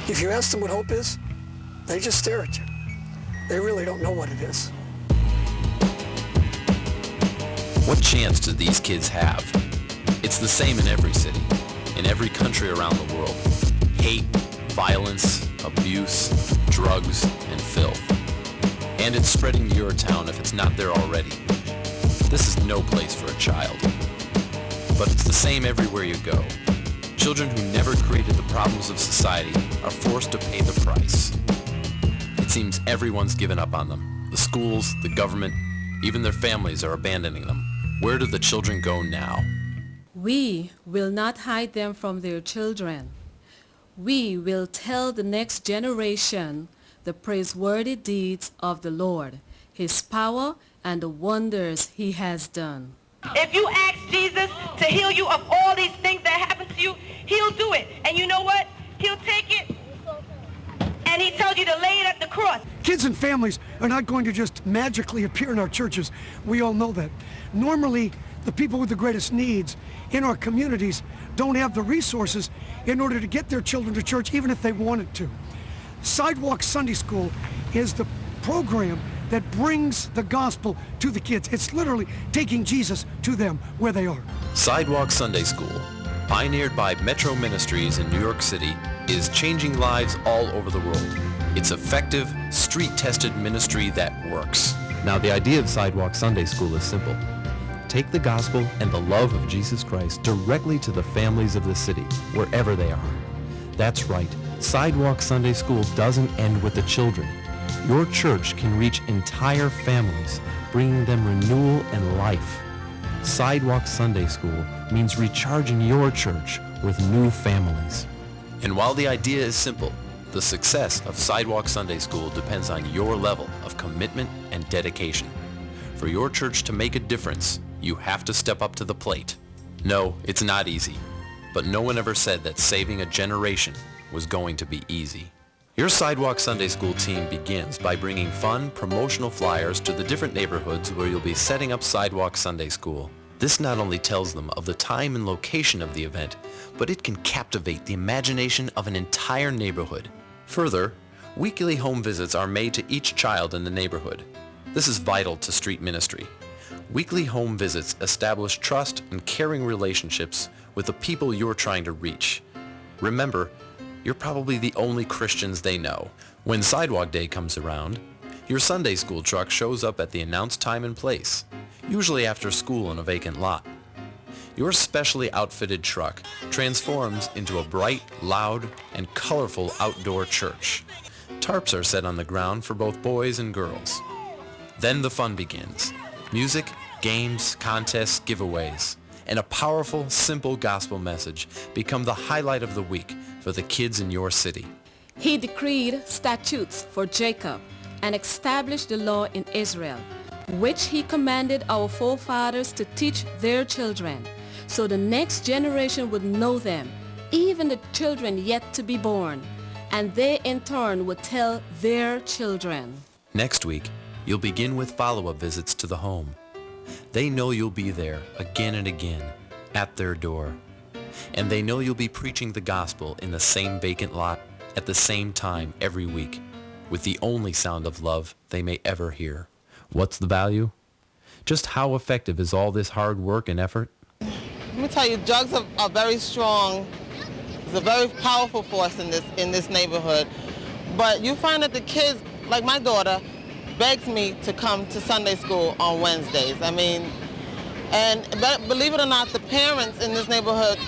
If you ask them what hope is, they just stare at you. They really don't know what it is. What chance do these kids have? It's the same in every city, in every country around the world. Hate, violence, abuse, drugs, and filth. And it's spreading to your town if it's not there already. This is no place for a child. But it's the same everywhere you go. Children who never created the problems of society are forced to pay the price. It seems everyone's given up on them. The schools, the government, even their families are abandoning them. Where do the children go now? We will not hide them from their children. We will tell the next generation the praiseworthy deeds of the Lord, His power, and the wonders He has done. If you ask Jesus to heal you of all these things that happen to you, He'll do it. And you know what? He'll take it and He tells you to lay it at the cross. Kids and families are not going to just magically appear in our churches. We all know that. Normally, the people with the greatest needs in our communities don't have the resources in order to get their children to church, even if they wanted to. Sidewalk Sunday School is the program that brings the gospel to the kids. It's literally taking Jesus to them where they are. Sidewalk Sunday School, pioneered by Metro Ministries in New York City, is changing lives all over the world. It's effective, street-tested ministry that works. Now, the idea of Sidewalk Sunday School is simple. Take the gospel and the love of Jesus Christ directly to the families of the city, wherever they are. That's right. Sidewalk Sunday School doesn't end with the children. Your church can reach entire families, bringing them renewal and life. Sidewalk Sunday School means recharging your church with new families. And while the idea is simple, the success of Sidewalk Sunday School depends on your level of commitment and dedication. For your church to make a difference, you have to step up to the plate. No, it's not easy, but no one ever said that saving a generation was going to be easy. Your Sidewalk Sunday School team begins by bringing fun, promotional flyers to the different neighborhoods where you'll be setting up Sidewalk Sunday School. This not only tells them of the time and location of the event, but it can captivate the imagination of an entire neighborhood. Further, weekly home visits are made to each child in the neighborhood. This is vital to street ministry. Weekly home visits establish trust and caring relationships with the people you're trying to reach. Remember, you're probably the only Christians they know. When Sidewalk Day comes around, your Sunday school truck shows up at the announced time and place, usually after school in a vacant lot. Your specially outfitted truck transforms into a bright, loud, and colorful outdoor church. Tarps are set on the ground for both boys and girls. Then the fun begins. Music, games, contests, giveaways, and a powerful, simple gospel message become the highlight of the week for the kids in your city. He decreed statutes for Jacob and established the law in Israel, which He commanded our forefathers to teach their children, so the next generation would know them, even the children yet to be born, and they in turn would tell their children. Next week, you'll begin with follow-up visits to the home. They know you'll be there again and again, at their door. And they know you'll be preaching the gospel in the same vacant lot at the same time every week, with the only sound of love they may ever hear. What's the value? Just how effective is all this hard work and effort? Let me tell you, drugs are very strong. It's a very powerful force in this neighborhood. But you find that the kids, like my daughter, begs me to come to Sunday school on Wednesdays. And believe it or not, the parents in this neighborhood,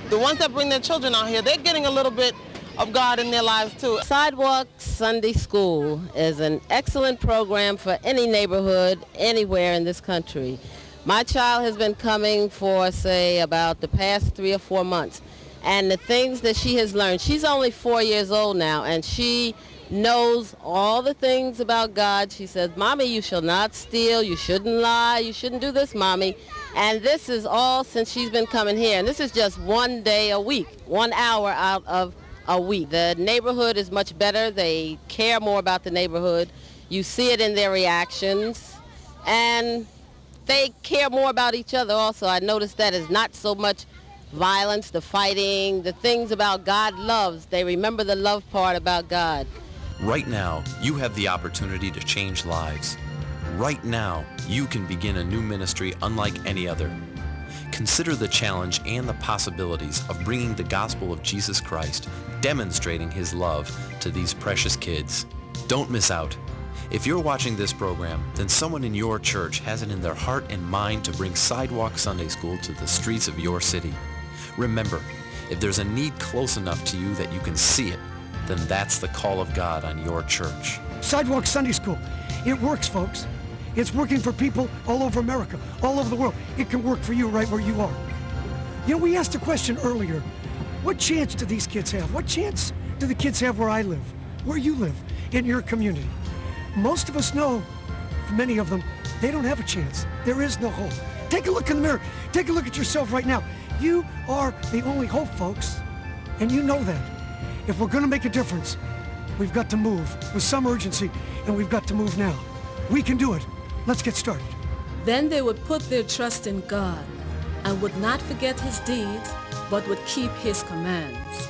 the ones that bring their children out here, they're getting a little bit of God in their lives too. Sidewalk Sunday School is an excellent program for any neighborhood, anywhere in this country. My child has been coming for, say, about the past 3 or 4 months. And the things that she has learned, she's only 4 years old now, and she knows all the things about God. She says, "Mommy, you shall not steal, you shouldn't lie, you shouldn't do this, Mommy." And this is all since she's been coming here. And this is just 1 day a week, 1 hour out of a week. The neighborhood is much better. They care more about the neighborhood. You see it in their reactions. And they care more about each other also. I noticed that it's not so much violence, the fighting, the things about God loves. They remember the love part about God. Right now, you have the opportunity to change lives. Right now, you can begin a new ministry unlike any other. Consider the challenge and the possibilities of bringing the gospel of Jesus Christ, demonstrating his love to these precious kids. Don't miss out. If you're watching this program, then someone in your church has it in their heart and mind to bring Sidewalk Sunday School to the streets of your city. Remember, if there's a need close enough to you that you can see it, then that's the call of God on your church. Sidewalk Sunday School. It works, folks. It's working for people all over America, all over the world. It can work for you right where you are. You know, we asked a question earlier. What chance do these kids have? What chance do the kids have where I live, where you live, in your community? Most of us know, for many of them, they don't have a chance. There is no hope. Take a look in the mirror. Take a look at yourself right now. You are the only hope, folks. And you know that. If we're going to make a difference, we've got to move with some urgency, and we've got to move now. We can do it. Let's get started. Then they would put their trust in God and would not forget his deeds, but would keep his commands.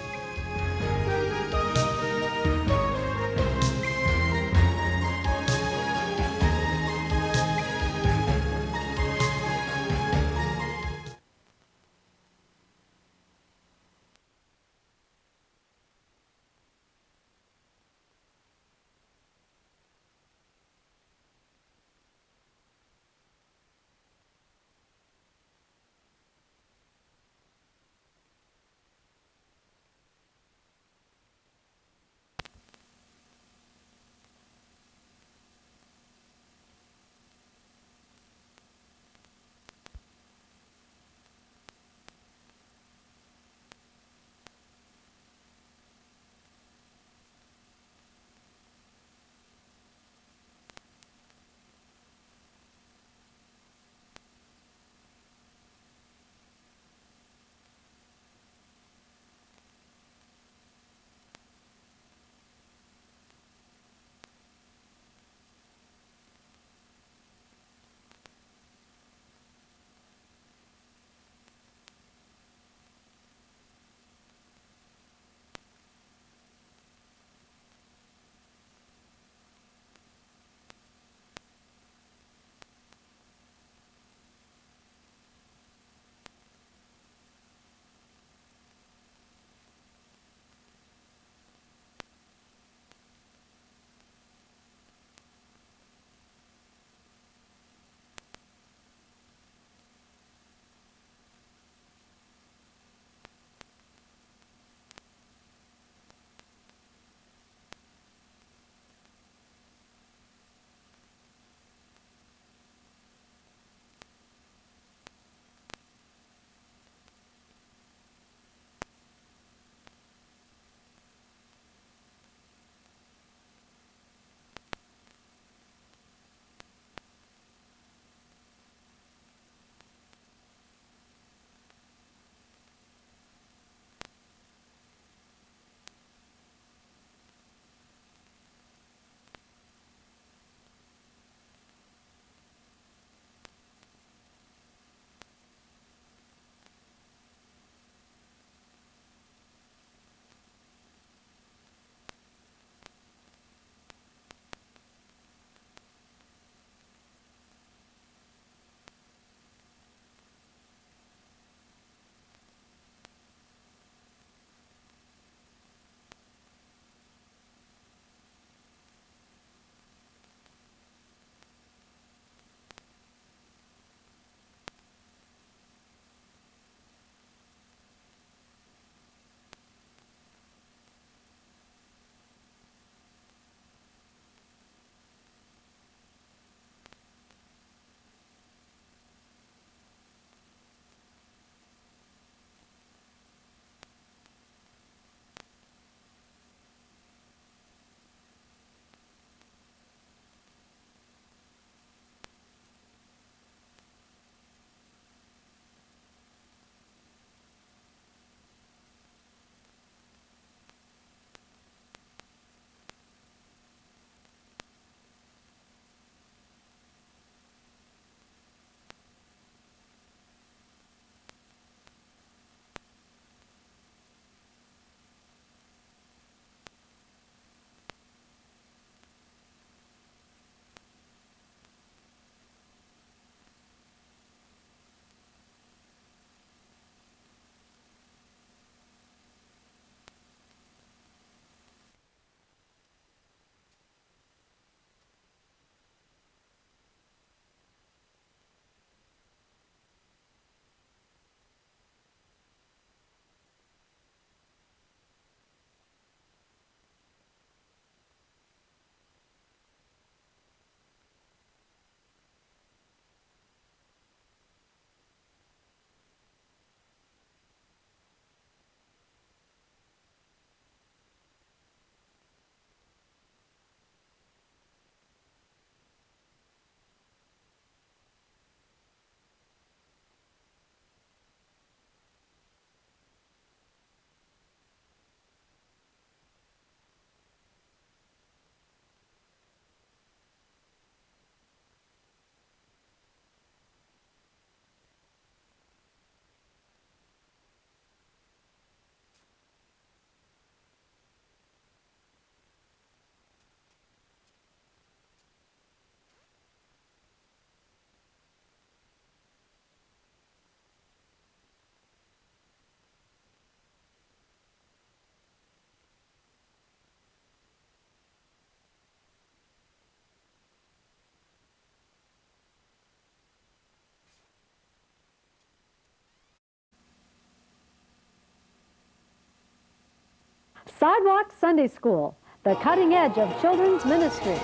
Sidewalk Sunday School, the cutting edge of children's ministry.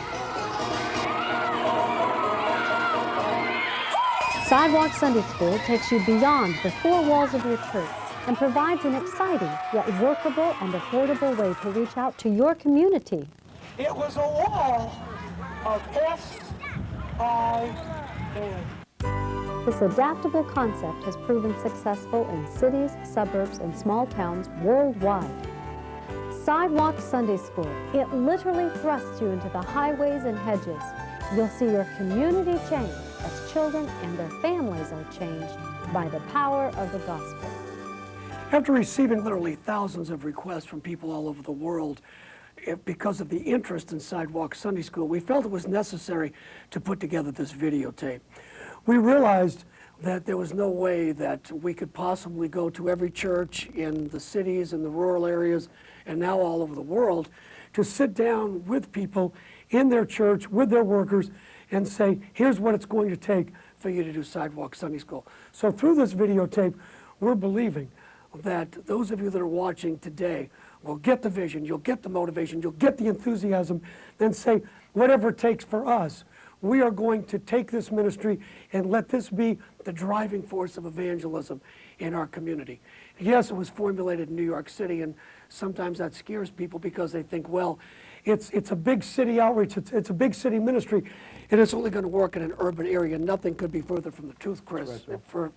Sidewalk Sunday School takes you beyond the four walls of your church and provides an exciting yet workable and affordable way to reach out to your community. It was a wall of S-I-N. This adaptable concept has proven successful in cities, suburbs, and small towns worldwide. Sidewalk Sunday School. It literally thrusts you into the highways and hedges. You'll see your community change as children and their families are changed by the power of the gospel. After receiving literally thousands of requests from people all over the world because of the interest in Sidewalk Sunday School, we felt it was necessary to put together this videotape. We realized that there was no way that we could possibly go to every church in the cities and the rural areas and now all over the world to sit down with people in their church, with their workers, and say, here's what it's going to take for you to do Sidewalk Sunday School. So through this videotape, we're believing that those of you that are watching today will get the vision, you'll get the motivation, you'll get the enthusiasm, and say, whatever it takes for us, we are going to take this ministry and let this be the driving force of evangelism in our community. Yes, it was formulated in New York City, and sometimes that scares people because they think, well, it's a big city outreach, it's a big city ministry, and it's only going to work in an urban area. Nothing could be further from the truth, Chris,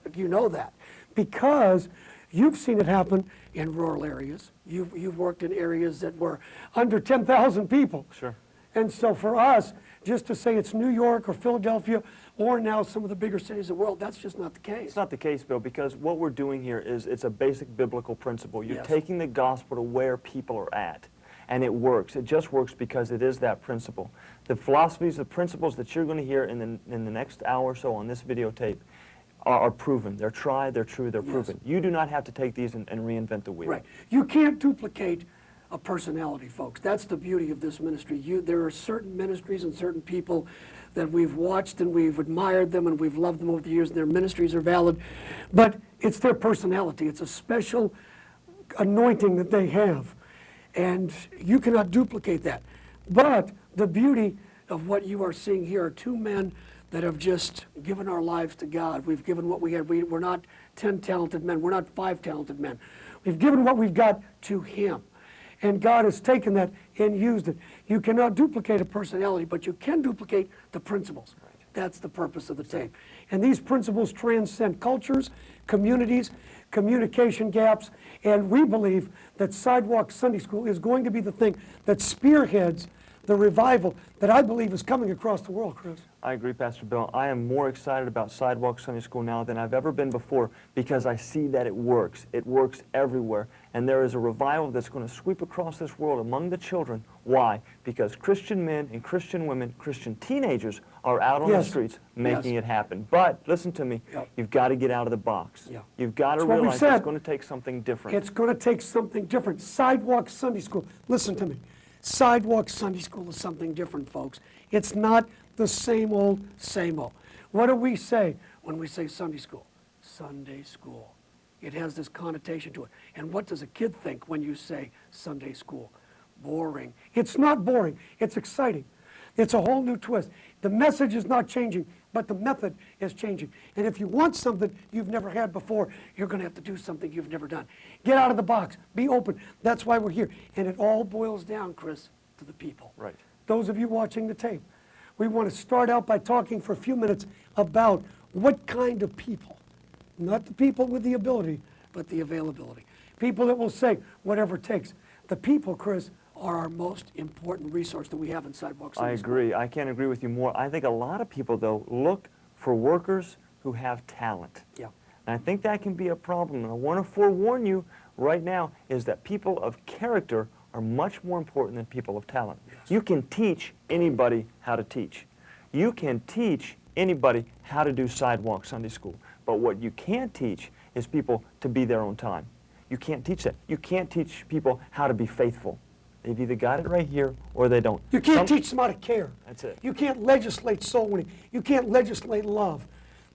if you know that. Because you've seen it happen in rural areas. You've worked in areas that were under 10,000 people. Sure. And so for us, just to say it's New York or Philadelphia or now some of the bigger cities of the world, that's just not the case. It's not the case, Bill, because what we're doing here is it's a basic biblical principle. You're Yes. taking the gospel to where people are at, and it works. It just works because it is that principle. The philosophies, the principles that you're going to hear in the next hour or so on this videotape are proven. They're tried, they're true, they're proven. You do not have to take these and reinvent the wheel. Right. You can't duplicate a personality, folks. That's the beauty of this ministry. There are certain ministries and certain people that we've watched and we've admired them and we've loved them over the years, and their ministries are valid, but it's their personality. It's a special anointing that they have, and you cannot duplicate that. But the beauty of what you are seeing here are two men that have just given our lives to God. We've given what we had. We're not 10 talented men. We're not 5 talented men. We've given what we've got to Him. And God has taken that and used it. You cannot duplicate a personality, but you can duplicate the principles. Right. That's the purpose of the tape. And these principles transcend cultures, communities, communication gaps, and we believe that Sidewalk Sunday School is going to be the thing that spearheads the revival that I believe is coming across the world, Chris. I agree, Pastor Bill. I am more excited about Sidewalk Sunday School now than I've ever been before because I see that it works. It works everywhere. And there is a revival that's going to sweep across this world among the children. Why? Because Christian men and Christian women, Christian teenagers are out on the streets making it happen. But listen to me, you've got to get out of the box. You've got to realize it's going to take something different. It's going to take something different. Sidewalk Sunday School. Listen to me. Sidewalk Sunday School is something different, folks. It's not the same old, same old. What do we say when we say Sunday school? Sunday school. It has this connotation to it. And what does a kid think when you say Sunday school? Boring. It's not boring. It's exciting. It's a whole new twist. The message is not changing, but the method is changing. And if you want something you've never had before, you're going to have to do something you've never done. Get out of the box. Be open. That's why we're here. And it all boils down, Chris, to the people. Right. Those of you watching the tape, we want to start out by talking for a few minutes about what kind of people, not the people with the ability, but the availability. People that will say whatever it takes. The people, Chris, are our most important resource that we have in Sidewalk Sunday School. I agree. I can't agree with you more. I think a lot of people, though, look for workers who have talent. Yeah. And I think that can be a problem. And I want to forewarn you right now is that people of character are much more important than people of talent. Yes. You can teach anybody how to teach. You can teach anybody how to do Sidewalk Sunday School. But what you can't teach is people to be there on time. You can't teach that. You can't teach people how to be faithful. They've either got it right here or they don't. You can't teach them how to care. That's it. You can't legislate soul winning. You can't legislate love.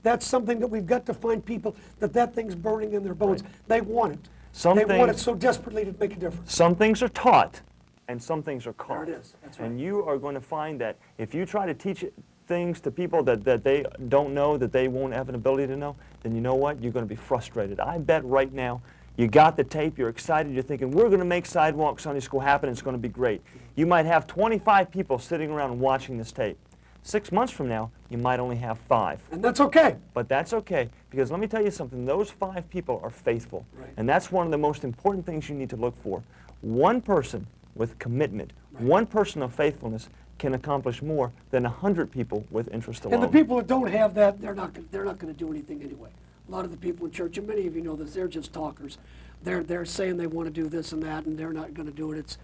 That's something that we've got to find people that thing's burning in their bones. Right. They want it. Some They want it things, so desperately to make a difference. some things are taught, and some things are caught. There it is. That's right. And you are going to find that if you try to teach things to people that they don't know, that they won't have an ability to know, then you know what? You're going to be frustrated. I bet right now you got the tape, you're excited, you're thinking, we're going to make Sidewalk Sunday School happen, it's going to be great. You might have 25 people sitting around watching this tape. 6 months from now, you might only have 5. And that's okay. But that's okay, because let me tell you something, those 5 people are faithful. Right. And that's one of the most important things you need to look for. One person with commitment, one person of faithfulness can accomplish more than 100 people with interest alone. And the people that don't have that, they're not going to do anything anyway. A lot of the people in church, and many of you know this, they're just talkers. They're saying they want to do this and that, and they're not going to do it. It's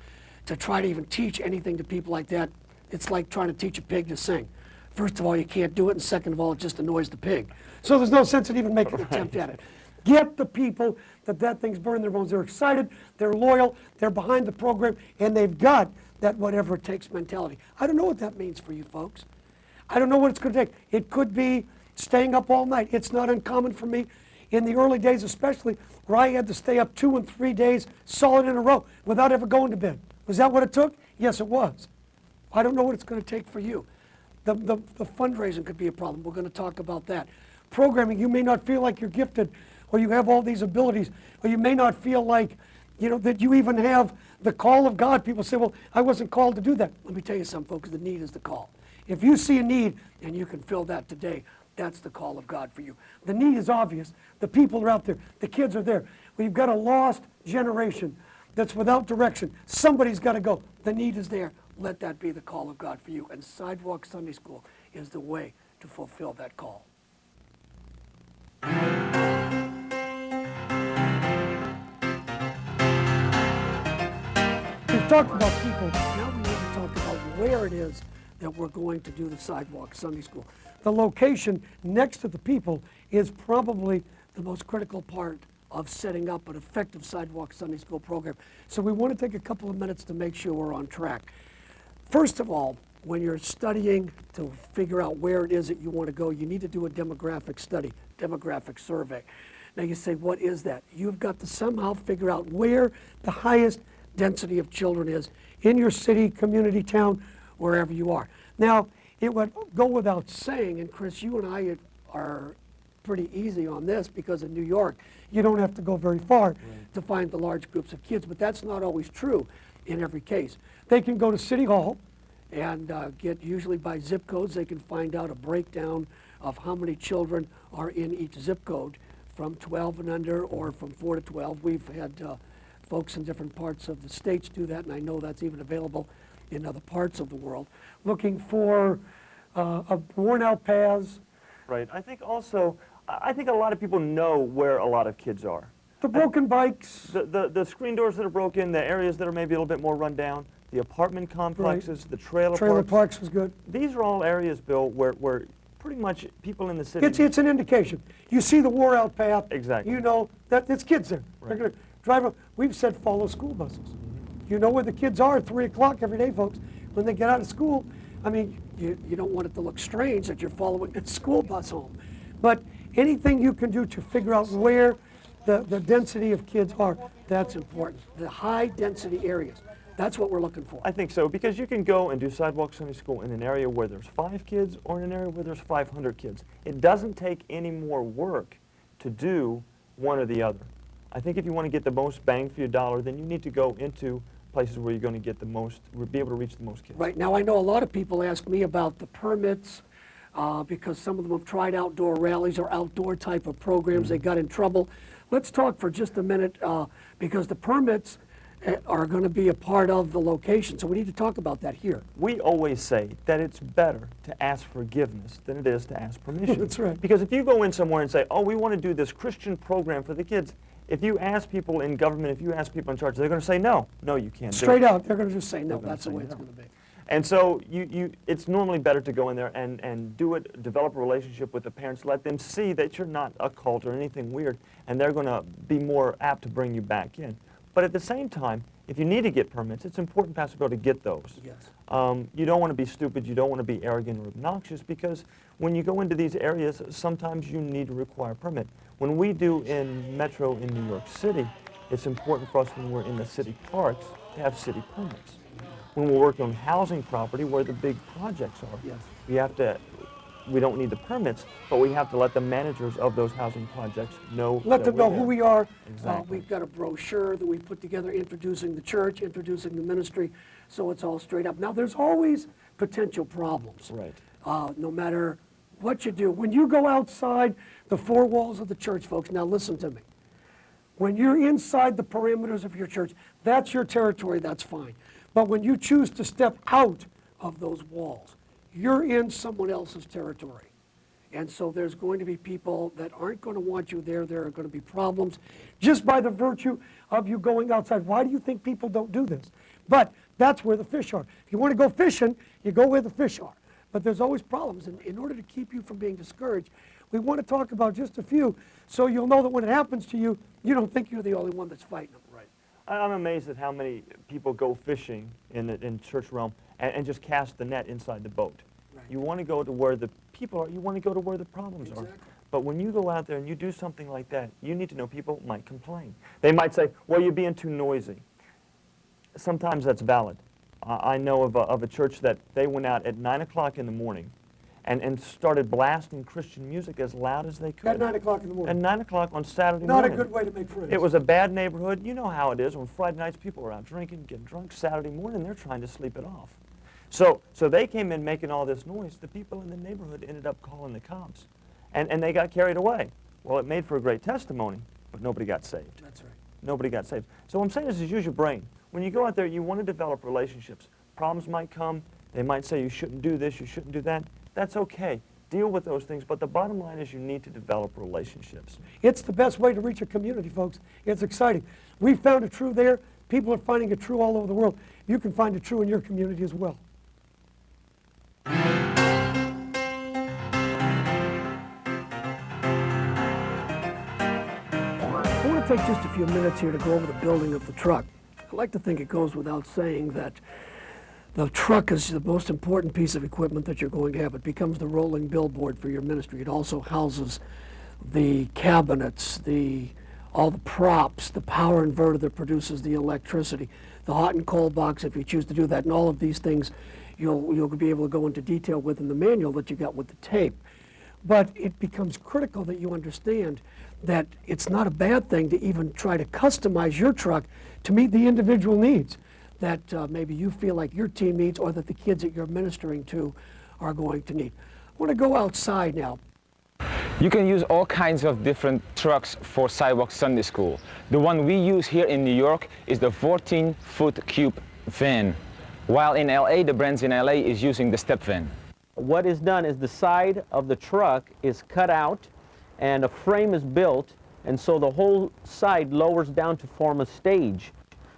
to try to even teach anything to people like that. It's like trying to teach a pig to sing. First of all, you can't do it, and second of all, it just annoys the pig. So there's no sense in even making an attempt at it. Get the people that thing's burning their bones. They're excited, they're loyal, they're behind the program, and they've got that whatever it takes mentality. I don't know what that means for you folks. I don't know what it's going to take. It could be staying up all night. It's not uncommon for me in the early days especially, where I had to stay up 2 and 3 days solid in a row without ever going to bed. Was that what it took? Yes, it was. I don't know what it's going to take for you. The fundraising could be a problem. We're going to talk about that. Programming, you may not feel like you're gifted or you have all these abilities, or you may not feel like, you know, that you even have the call of God. People say, well, I wasn't called to do that. Let me tell you something, folks, the need is the call. If you see a need and you can fill that today, that's the call of God for you. The need is obvious. The people are out there. The kids are there. We've got a lost generation that's without direction. Somebody's got to go. The need is there. Let that be the call of God for you. And Sidewalk Sunday School is the way to fulfill that call. We've talked about people. Now we need to talk about where it is that we're going to do the Sidewalk Sunday School. The location next to the people is probably the most critical part of setting up an effective Sidewalk Sunday School program. So we want to take a couple of minutes to make sure we're on track. First of all, when you're studying to figure out where it is that you want to go, you need to do a demographic study, demographic survey. Now you say, what is that? You've got to somehow figure out where the highest density of children is in your city, community, town, wherever you are. Now, it would go without saying, and Chris, you and I are pretty easy on this because in New York, you don't have to go very far to find the large groups of kids, but that's not always true in every case. They can go to City Hall and get, usually by zip codes, they can find out a breakdown of how many children are in each zip code from 12 and under or from 4 to 12. We've had folks in different parts of the states do that, and I know that's even available in other parts of the world, looking for worn out paths. Right. I think also, I think a lot of people know where a lot of kids are. The broken bikes. The screen doors that are broken, the areas that are maybe a little bit more run down, the apartment complexes, the trailer parks was good. These are all areas, Bill, where pretty much people in the city... It's an indication. You see the wore out path. Exactly. You know that it's kids there. Right. They're going to drive up. We've said follow school buses. You know where the kids are at 3 o'clock every day, folks. When they get out of school, I mean, you don't want it to look strange that you're following a school bus home. But anything you can do to figure out where the density of kids are, that's important. The high density areas, that's what we're looking for. I think so, because you can go and do Sidewalk Sunday School in an area where there's 5 kids or in an area where there's 500 kids. It doesn't take any more work to do one or the other. I think if you want to get the most bang for your dollar, then you need to go into places where you're going to get the most, be able to reach the most kids. Right. Now, I know a lot of people ask me about the permits because some of them have tried outdoor rallies or outdoor type of programs. They got in trouble. Let's talk for just a minute because the permits are going to be a part of the location. So we need to talk about that here. We always say that it's better to ask forgiveness than it is to ask permission. That's right. Because if you go in somewhere and say, oh, we want to do this Christian program for the kids, if you ask people in government, if you ask people in charge, they're going to say no. No, you can't do it. Straight out, they're going to just say no. That's the way it's going to be. And so it's normally better to go in there and do it, develop a relationship with the parents, let them see that you're not a cult or anything weird, and they're going to be more apt to bring you back in. But at the same time, if you need to get permits, it's important, Pastor Bill, to get those. Yes. You don't want to be stupid, you don't want to be arrogant or obnoxious, because when you go into these areas, sometimes you need to require a permit. When we do in Metro in New York City, It's important for us when we're in the city parks to have city permits. When we're working on housing property where the big projects are, Yes. we don't need the permits, but we have to let the managers of those housing projects know. Let them know who we are. Exactly. We've got a brochure that we put together introducing the church, introducing the ministry, so it's all straight up. Now, there's always potential problems. Right. No matter what you do. When you go outside the four walls of the church, folks, now listen to me. When you're inside the parameters of your church, that's your territory, that's fine. But when you choose to step out of those walls, you're in someone else's territory. And so there's going to be people that aren't going to want you there. There are going to be problems just by the virtue of you going outside. Why do you think people don't do this? But that's where the fish are. If you want to go fishing, you go where the fish are. But there's always problems. And in order to keep you from being discouraged, we want to talk about just a few so you'll know that when it happens to you, you don't think you're the only one that's fighting them. Right. I'm amazed at how many people go fishing in church realm and just cast the net inside the boat. Right. You want to go to where the people are. You want to go to where the problems are. But when you go out there and you do something like that, you need to know people might complain. They might say, well, you're being too noisy. Sometimes that's valid. I know of a church that they went out at 9 o'clock in the morning and started blasting Christian music as loud as they could. At 9 o'clock in the morning. At 9 o'clock on Saturday Not morning. a good way to make friends. It was a bad neighborhood. You know how it is. On Friday nights, people are out drinking, getting drunk. Saturday morning, they're trying to sleep it off. So they came in making all this noise. The people in the neighborhood ended up calling the cops. And they got carried away. Well, it made for a great testimony, but nobody got saved. That's right. Nobody got saved. So what I'm saying is use your brain. When you go out there, you want to develop relationships. Problems might come. They might say you shouldn't do this, you shouldn't do that. That's okay. Deal with those things. But the bottom line is you need to develop relationships. It's the best way to reach a community, folks. It's exciting. We found it true there. People are finding it true all over the world. You can find it true in your community as well. I want to take just a few minutes here to go over the building of the truck. I like to think it goes without saying that the truck is the most important piece of equipment that you're going to have. It becomes the rolling billboard for your ministry. It also houses the cabinets, all the props, the power inverter that produces the electricity, the hot and cold box if you choose to do that, and all of these things you'll be able to go into detail with in the manual that you got with the tape. But it becomes critical that you understand that it's not a bad thing to even try to customize your truck to meet the individual needs that maybe you feel like your team needs or that the kids that you're ministering to are going to need. I want to go outside now. You can use all kinds of different trucks for Sidewalk Sunday School. The one we use here in New York is the 14-foot cube van, while in LA, the brands in LA is using the step van. What is done is the side of the truck is cut out and a frame is built, and so the whole side lowers down to form a stage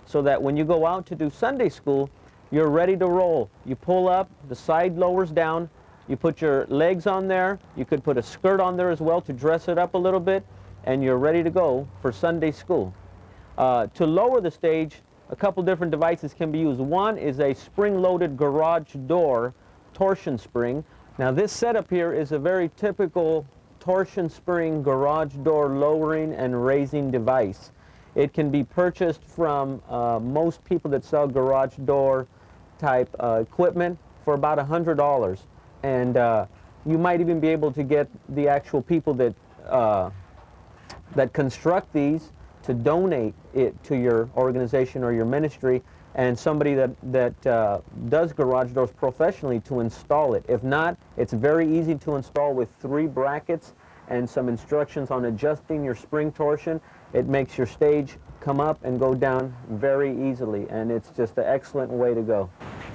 so that when you go out to do Sunday school, you're ready to roll. You pull up, the side lowers down, you put your legs on there, you could put a skirt on there as well to dress it up a little bit, and you're ready to go for Sunday school. To lower the stage, a couple different devices can be used. One is a spring-loaded garage door torsion spring. Now this setup here is a very typical torsion spring garage door lowering and raising device. It can be purchased from most people that sell garage door type equipment for about $100. And you might even be able to get the actual people that that construct these to donate it to your organization or your ministry, and somebody that does garage doors professionally to install it. If not, it's very easy to install with 3 brackets and some instructions on adjusting your spring torsion. It makes your stage come up and go down very easily, and it's just an excellent way to go.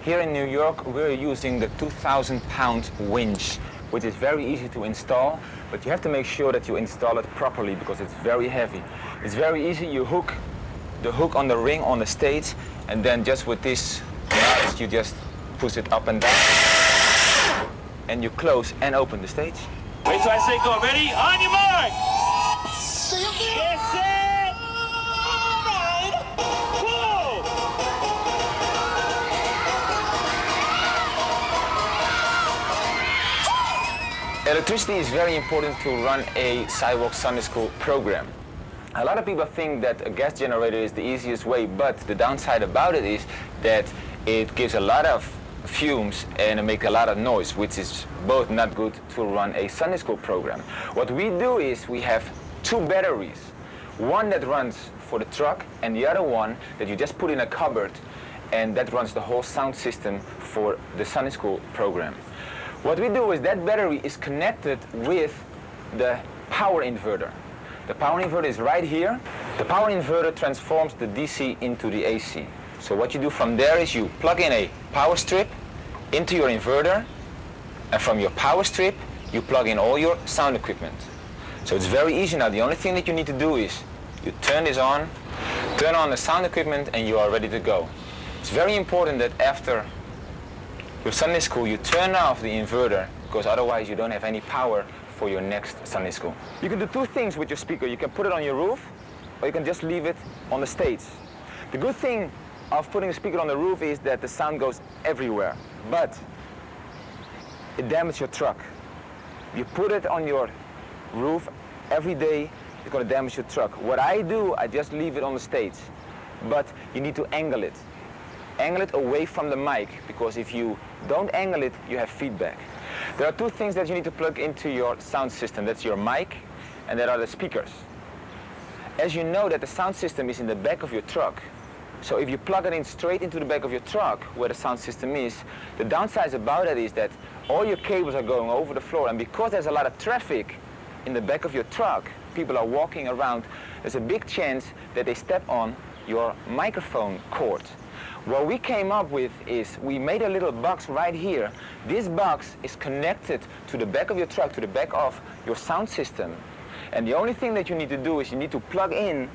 Here in New York, we're using the 2,000-pound winch, which is very easy to install, but you have to make sure that you install it properly because it's very heavy. It's very easy. You hook the hook on the ring on the stage, and then just with this device, you just push it up and down, and you close and open the stage. Wait till I say go. Ready? On your mark! Get set! Whoa! Electricity is very important to run a Sidewalk Sunday School program. A lot of people think that a gas generator is the easiest way, but the downside about it is that it gives a lot of fumes and it makes a lot of noise, which is both not good to run a Sunday school program. What we do is we have two batteries, one that runs for the truck and the other one that you just put in a cupboard, and that runs the whole sound system for the Sunday school program. What we do is that battery is connected with the power inverter. The power inverter is right here. The power inverter transforms the DC into the AC. So what you do from there is you plug in a power strip into your inverter, and from your power strip you plug in all your sound equipment. So it's very easy now. The only thing that you need to do is you turn this on, turn on the sound equipment, and you are ready to go. It's very important that after your Sunday school you turn off the inverter, because otherwise you don't have any power for your next Sunday school. You can do two things with your speaker. You can put it on your roof, or you can just leave it on the stage. The good thing of putting a speaker on the roof is that the sound goes everywhere, but it damages your truck. You put it on your roof every day, it's going to damage your truck. What I do, I just leave it on the stage, but you need to angle it. Angle it away from the mic, because if you don't angle it, you have feedback. There are two things that you need to plug into your sound system. That's your mic, and there are the speakers. As you know that the sound system is in the back of your truck, so if you plug it in straight into the back of your truck where the sound system is, the downside about it is that all your cables are going over the floor, and because there's a lot of traffic in the back of your truck, people are walking around, there's a big chance that they step on your microphone cord. What we came up with is we made a little box right here. This box is connected to the back of your truck, to the back of your sound system. And the only thing that you need to do is you need to plug in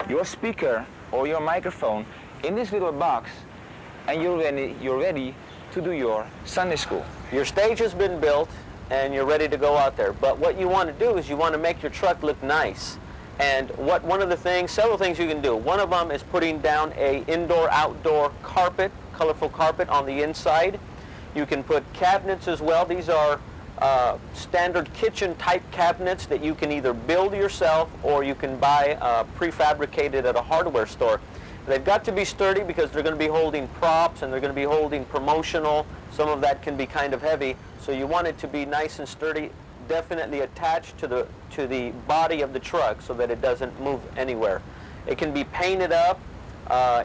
your speaker or your microphone in this little box, and you're ready to do your Sunday school. Your stage has been built and you're ready to go out there. But what you want to do is you want to make your truck look nice. And several things you can do. One of them is putting down a indoor-outdoor carpet, colorful carpet on the inside. You can put cabinets as well. These are standard kitchen-type cabinets that you can either build yourself or you can buy prefabricated at a hardware store. They've got to be sturdy because they're going to be holding props and they're going to be holding promotional. Some of that can be kind of heavy, so you want it to be nice and sturdy, definitely attached to the body of the truck so that it doesn't move anywhere. It can be painted up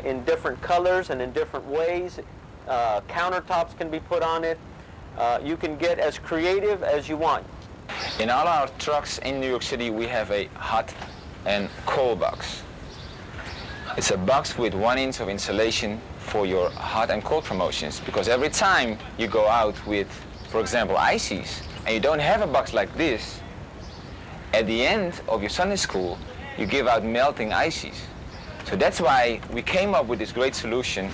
in different colors and in different ways. Countertops can be put on it. You can get as creative as you want. In all our trucks in New York City, we have a hot and cold box. It's a box with 1 inch of insulation for your hot and cold promotions, because every time you go out with, for example, ices, and you don't have a box like this, at the end of your Sunday school, you give out melting ices. So that's why we came up with this great solution